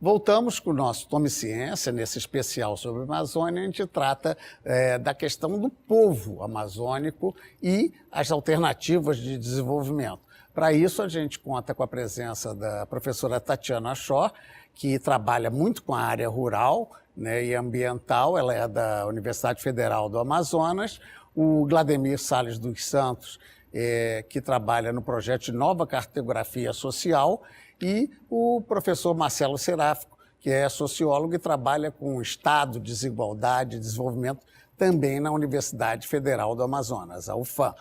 Voltamos com o nosso Tome Ciência, nesse especial sobre a Amazônia, a gente trata da questão do povo amazônico e as alternativas de desenvolvimento. Para isso, a gente conta com a presença da professora Tatiana Shaw, que trabalha muito com a área rural, né, e ambiental. Ela é da Universidade Federal do Amazonas. O Glademir Salles dos Santos, que trabalha no projeto de Nova Cartografia Social, e o professor Marcelo Seráfico, que é sociólogo e trabalha com Estado, desigualdade e desenvolvimento também na Universidade Federal do Amazonas, a UFAM.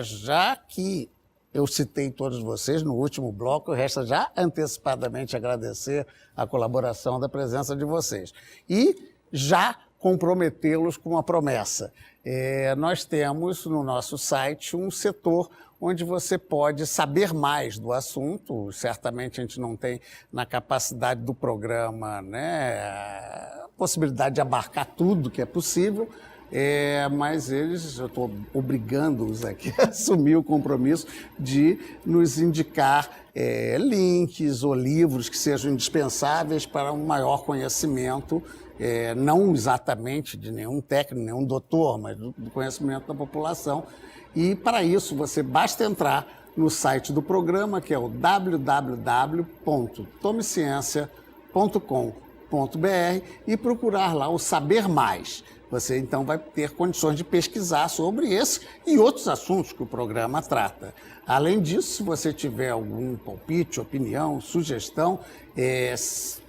Já que eu citei todos vocês no último bloco, resta já antecipadamente agradecer a colaboração da presença de vocês. E já comprometê-los com uma promessa. Nós temos no nosso site um setor onde você pode saber mais do assunto. Certamente a gente não tem na capacidade do programa, né, a possibilidade de abarcar tudo que é possível, mas eu estou obrigando-os aqui a assumir o compromisso de nos indicar links ou livros que sejam indispensáveis para um maior conhecimento, não exatamente de nenhum técnico, nenhum doutor, mas do conhecimento da população. E, para isso, você basta entrar no site do programa, que é o www.tomeciencia.com.br, e procurar lá o Saber Mais. Você, então, vai ter condições de pesquisar sobre esse e outros assuntos que o programa trata. Além disso, se você tiver algum palpite, opinião, sugestão,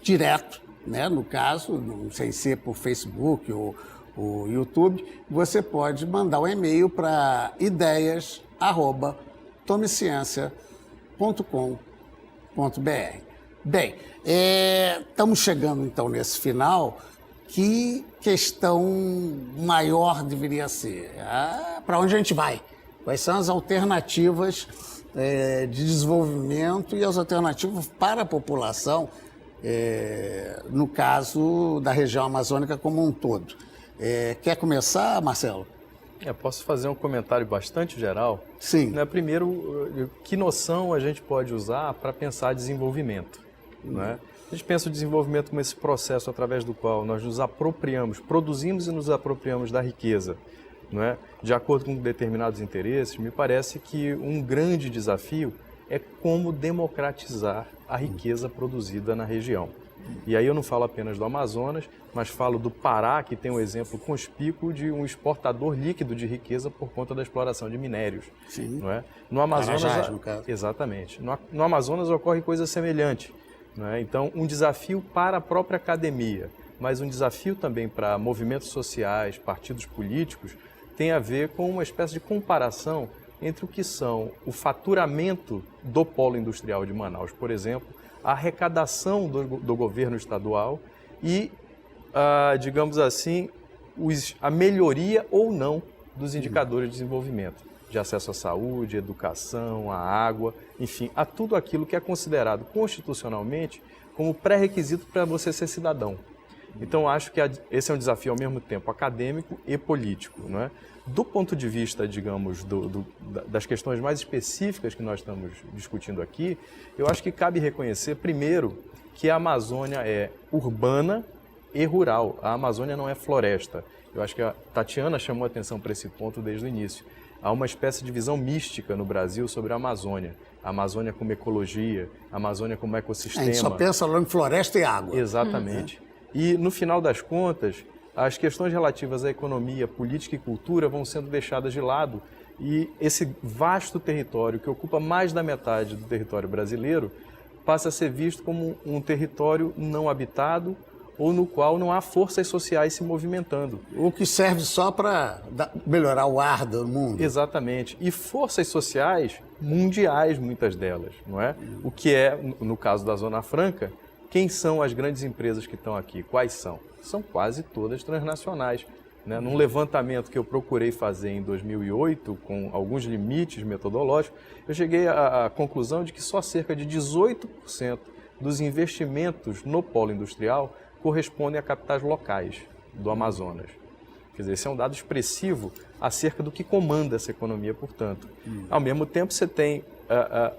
direto, né, no caso, não sei se é por Facebook ou o YouTube, você pode mandar um e-mail para ideias@tomeciencia.com.br. Bem, estamos chegando então nesse final. Que questão maior deveria ser? Para onde a gente vai? Quais são as alternativas de desenvolvimento e as alternativas para a população, no caso da região amazônica como um todo? Quer começar, Marcelo? Posso fazer um comentário bastante geral? Sim. Primeiro, que noção a gente pode usar para pensar desenvolvimento? A gente pensa o desenvolvimento como esse processo através do qual nós nos apropriamos, produzimos e nos apropriamos da riqueza, de acordo com determinados interesses. Me parece que um grande desafio é como democratizar a riqueza produzida na região. E aí eu não falo apenas do Amazonas, mas falo do Pará, que tem um exemplo conspícuo de um exportador líquido de riqueza por conta da exploração de minérios. Sim. No Amazonas, Carajás, no caso. Exatamente. No Amazonas ocorre coisa semelhante. Então, um desafio para a própria academia, mas um desafio também para movimentos sociais, partidos políticos, tem a ver com uma espécie de comparação entre o que são o faturamento do polo industrial de Manaus, por exemplo, a arrecadação do governo estadual e, digamos assim, a melhoria ou não dos indicadores de desenvolvimento, de acesso à saúde, educação, à água, enfim, a tudo aquilo que é considerado constitucionalmente como pré-requisito para você ser cidadão. Então, acho que esse é um desafio ao mesmo tempo acadêmico e político. Do ponto de vista, digamos, das questões mais específicas que nós estamos discutindo aqui, eu acho que cabe reconhecer, primeiro, que a Amazônia é urbana e rural. A Amazônia não é floresta. Eu acho que a Tatiana chamou a atenção para esse ponto desde o início. Há uma espécie de visão mística no Brasil sobre a Amazônia. A Amazônia como ecologia, a Amazônia como ecossistema. A gente só pensa lá em floresta e água. Exatamente. E, no final das contas, as questões relativas à economia, política e cultura vão sendo deixadas de lado e esse vasto território, que ocupa mais da metade do território brasileiro, passa a ser visto como um território não habitado ou no qual não há forças sociais se movimentando. O que serve só para melhorar o ar do mundo. Exatamente. E forças sociais mundiais, muitas delas, não é? O que é, no caso da Zona Franca, quem são as grandes empresas que estão aqui? Quais são? São quase todas transnacionais. Num levantamento que eu procurei fazer em 2008, com alguns limites metodológicos, eu cheguei à conclusão de que só cerca de 18% dos investimentos no polo industrial correspondem a capitais locais do Amazonas. Quer dizer, esse é um dado expressivo acerca do que comanda essa economia, portanto. Ao mesmo tempo, você tem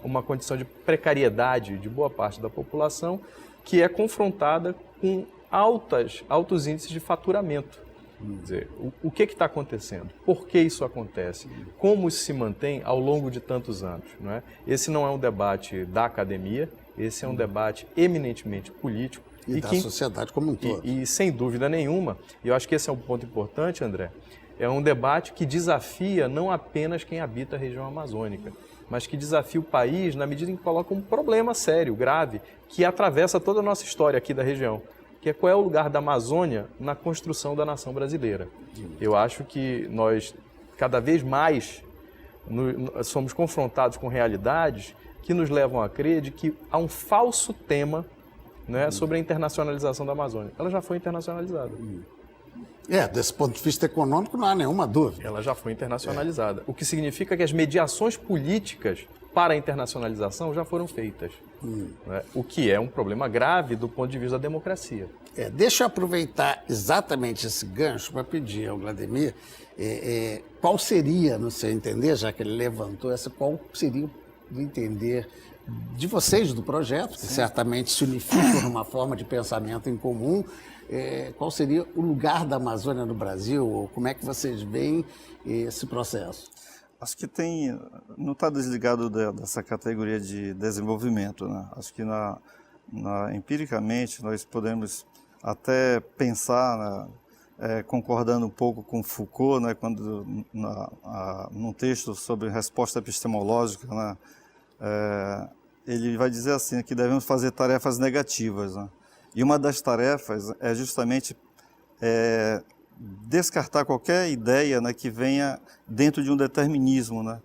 uma condição de precariedade de boa parte da população que é confrontada com altos índices de faturamento. Quer dizer, o que está acontecendo? Por que isso acontece? Como isso se mantém ao longo de tantos anos? Não é? Esse não é um debate da academia, esse é um debate eminentemente político. E da sociedade como um todo. E sem dúvida nenhuma, e eu acho que esse é um ponto importante, André, é um debate que desafia não apenas quem habita a região amazônica, mas que desafia o país na medida em que coloca um problema sério, grave, que atravessa toda a nossa história aqui da região, que é qual é o lugar da Amazônia na construção da nação brasileira. Eu acho que nós, cada vez mais, somos confrontados com realidades que nos levam a crer de que há um falso tema, né, sobre a internacionalização da Amazônia. Ela já foi internacionalizada. Desse ponto de vista econômico não há nenhuma dúvida. Ela já foi internacionalizada. O que significa que as mediações políticas para a internacionalização já foram feitas. Né? O que é um problema grave do ponto de vista da democracia. Deixa eu aproveitar exatamente esse gancho para pedir ao Vladimir qual seria, no seu entender, já que ele levantou essa, qual seria o entender de vocês do projeto, que certamente se unificam numa forma de pensamento em comum, qual seria o lugar da Amazônia no Brasil, ou como é que vocês veem esse processo? Acho que não está desligado dessa categoria de desenvolvimento, né? Acho que empiricamente nós podemos até pensar, concordando um pouco com Foucault, né, quando num texto sobre resposta epistemológica, né, ele vai dizer assim, que devemos fazer tarefas negativas, né? E uma das tarefas é justamente descartar qualquer ideia, né, que venha dentro de um determinismo, né?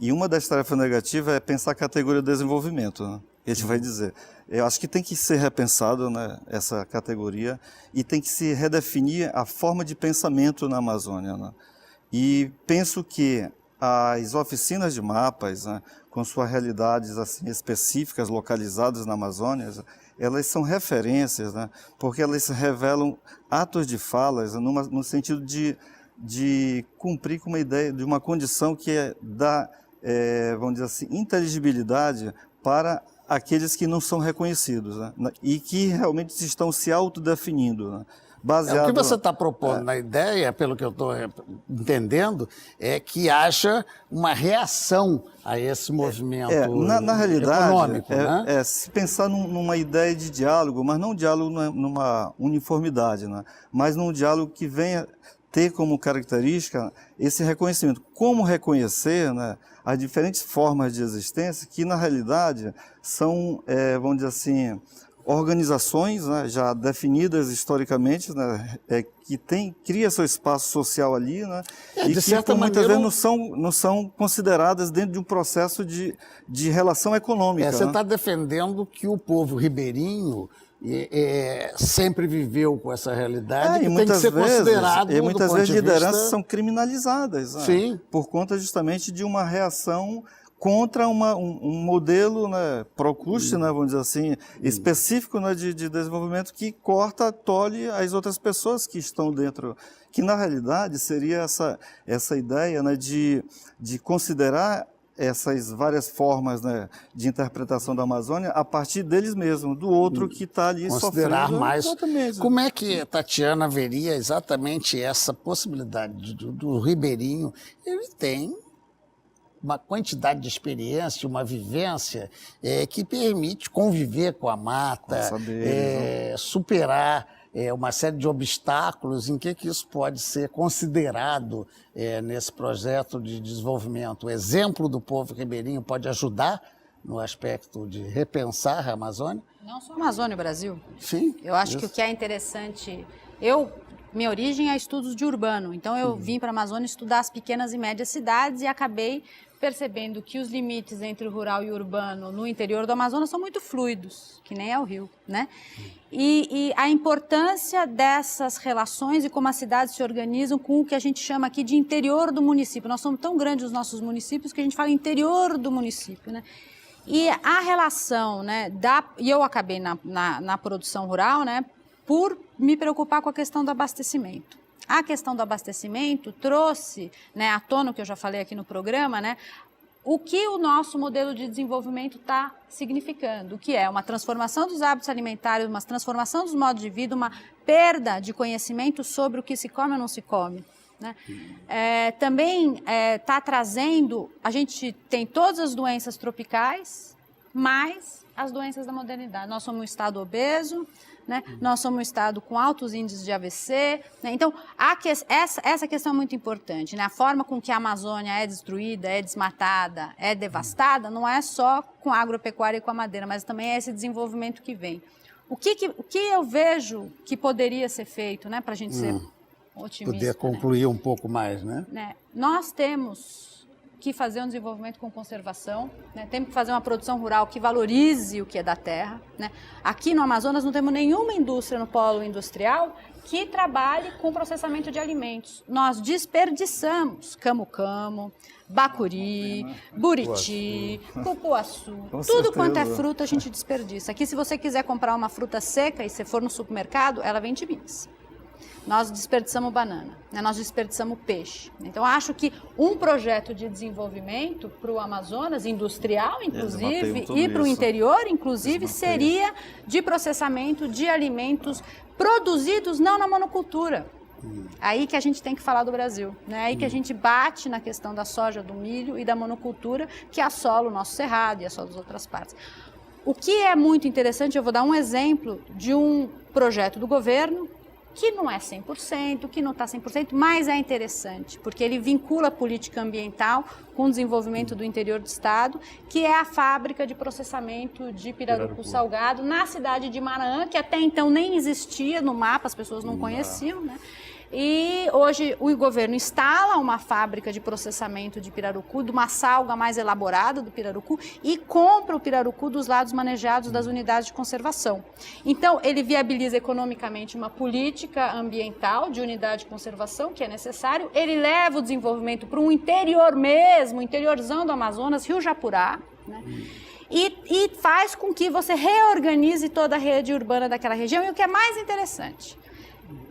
E uma das tarefas negativas é pensar a categoria de desenvolvimento, né? Ele vai dizer. Eu acho que tem que ser repensado, né, essa categoria, e tem que se redefinir a forma de pensamento na Amazônia, né? E penso que as oficinas de mapas, né, com suas realidades assim, específicas, localizadas na Amazônia, elas são referências, né, porque elas revelam atos de falas no sentido de cumprir com uma ideia, de uma condição que dá, vamos dizer assim, inteligibilidade para aqueles que não são reconhecidos, né, e que realmente estão se autodefinindo, né. O que você está propondo na ideia, pelo que eu estou entendendo, é que haja uma reação a esse movimento na realidade, econômico. Né? Se pensar numa ideia de diálogo, mas não um diálogo numa uniformidade, né? Mas num diálogo que venha ter como característica esse reconhecimento. Como reconhecer, né, as diferentes formas de existência que, na realidade, são, vamos dizer assim, organizações, né, já definidas historicamente, né, que cria seu espaço social ali, né, e que muitas vezes não são consideradas dentro de um processo de relação econômica. Você né? está defendendo que o povo ribeirinho sempre viveu com essa realidade e tem que ser considerado. E muitas vezes lideranças são criminalizadas, né, por conta justamente de uma reação contra um modelo, né, pro-custo, né, vamos dizer assim, específico, né, de desenvolvimento que tolhe as outras pessoas que estão dentro, que na realidade seria essa ideia, né, de considerar essas várias formas, né, de interpretação da Amazônia a partir deles mesmos, do outro que está ali considerar sofrendo. Mais. Exatamente. Como é que Tatiana veria exatamente essa possibilidade do ribeirinho? Ele tem uma quantidade de experiência, uma vivência que permite conviver com a mata, superar uma série de obstáculos. Em que isso pode ser considerado nesse projeto de desenvolvimento? O exemplo do povo ribeirinho pode ajudar no aspecto de repensar a Amazônia? Não só a Amazônia, o Brasil. Sim. Eu acho que o que é interessante... Minha origem é estudos de urbano, então eu vim para a Amazônia estudar as pequenas e médias cidades e acabei percebendo que os limites entre o rural e o urbano no interior do Amazonas são muito fluidos, que nem é o Rio, né? E a importância dessas relações e como as cidades se organizam com o que a gente chama aqui de interior do município. Nós somos tão grandes os nossos municípios que a gente fala interior do município, né? E a relação, né, e eu acabei na produção rural, né, por me preocupar com a questão do abastecimento. A questão do abastecimento trouxe, né, à tona, o que eu já falei aqui no programa, né, o que o nosso modelo de desenvolvimento está significando, que é uma transformação dos hábitos alimentares, uma transformação dos modos de vida, uma perda de conhecimento sobre o que se come ou não se come. Né? Também está trazendo, a gente tem todas as doenças tropicais, mais as doenças da modernidade. Nós somos um estado obeso, né? Nós somos um estado com altos índices de AVC. Né? Então, essa questão é muito importante. Né? A forma com que a Amazônia é destruída, é desmatada, é devastada, não é só com a agropecuária e com a madeira, mas também é esse desenvolvimento que vem. O que eu vejo que poderia ser feito, né, para a gente ser otimista? Poder concluir um pouco mais, né? Nós temos que fazer um desenvolvimento com conservação, né? Temos que fazer uma produção rural que valorize o que é da terra. Né? Aqui no Amazonas não temos nenhuma indústria no polo industrial que trabalhe com processamento de alimentos. Nós desperdiçamos camu-camu, bacuri, buriti, cupuaçu, tudo quanto é fruta a gente desperdiça. Aqui, se você quiser comprar uma fruta seca e você for no supermercado, ela vem de Minas. Nós desperdiçamos banana, né? Nós desperdiçamos peixe. Então, acho que um projeto de desenvolvimento para o Amazonas, industrial, inclusive, e para o interior, inclusive, seria de processamento de alimentos produzidos não na monocultura. Aí que a gente tem que falar do Brasil, né? Aí que a gente bate na questão da soja, do milho e da monocultura, que assola o nosso cerrado e assola as outras partes. O que é muito interessante, eu vou dar um exemplo de um projeto do governo, que não é 100%, que não está 100%, mas é interessante, porque ele vincula a política ambiental com o desenvolvimento do interior do estado, que é a fábrica de processamento de pirarucu salgado na cidade de Maraã, que até então nem existia no mapa, as pessoas não conheciam, né? E hoje o governo instala uma fábrica de processamento de pirarucu, de uma salga mais elaborada do pirarucu, e compra o pirarucu dos lados manejados das unidades de conservação. Então, ele viabiliza economicamente uma política ambiental de unidade de conservação, que é necessário. Ele leva o desenvolvimento para um interior mesmo, interiorzão do Amazonas, Rio Japurá, né? E faz com que você reorganize toda a rede urbana daquela região. E o que é mais interessante,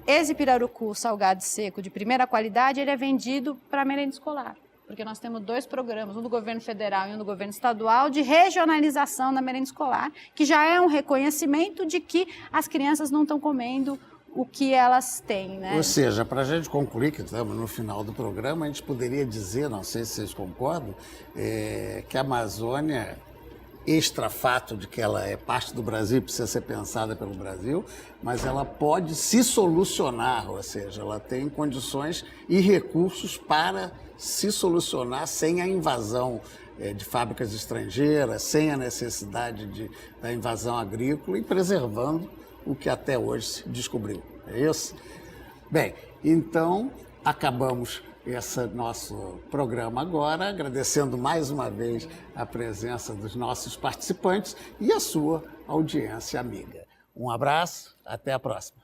esse pirarucu salgado e seco de primeira qualidade, ele é vendido para merenda escolar, porque nós temos 2 programas, um do governo federal e um do governo estadual, de regionalização da merenda escolar, que já é um reconhecimento de que as crianças não estão comendo o que elas têm, né? Ou seja, para a gente concluir, que estamos no final do programa, a gente poderia dizer, não sei se vocês concordam, que a Amazônia, extra fato de que ela é parte do Brasil, precisa ser pensada pelo Brasil, mas ela pode se solucionar, ou seja, ela tem condições e recursos para se solucionar sem a invasão de fábricas estrangeiras, sem a necessidade da invasão agrícola e preservando o que até hoje se descobriu. É isso? Bem, então acabamos esse nosso programa agora, agradecendo mais uma vez a presença dos nossos participantes e a sua audiência amiga. Um abraço, até a próxima.